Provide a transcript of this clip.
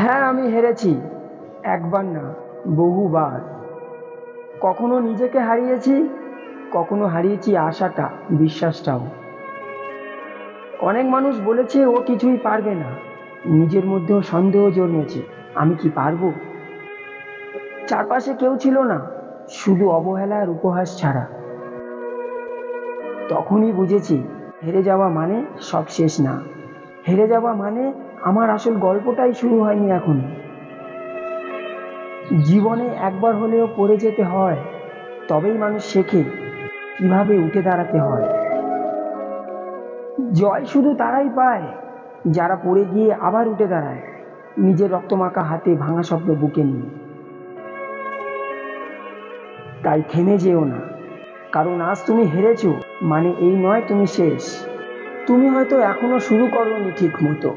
হ্যাঁ, আমি হেরেছি। একবার না, বহুবার। কখনো নিজেকে হারিয়েছি, কখনো হারিয়েছি আশাটা, বিশ্বাসটাও। অনেক মানুষ বলেছে ও কিছুই পারবে না। নিজের মধ্যেও সন্দেহ জন্মেছে, আমি কি পারবো? চারপাশে কেউ ছিল না, শুধু অবহেলা আর উপহাস ছাড়া। তখনই বুঝেছি, হেরে যাওয়া মানে সব শেষ না। হেরে যাওয়া মানে আমার আসল গল্পটাই শুরু হয়নি এখনো। জীবনে একবার হলেও পড়ে যেতে হয়, তবেই মানুষ শেখে কিভাবে উঠে দাঁড়াতে হয়। জয় শুধু তারাই পায় যারা পড়ে গিয়ে আবার উঠে দাঁড়ায়, নিজের রক্তমাখা হাতে ভাঙা স্বপ্ন বুকে নিয়ে। তাই থেমে যেও না, কারণ আজ তুমি হেরেছো মানে এই নয় তুমি শেষ। তুমি হয়তো এখনো শুরু করোনি ঠিক মতো।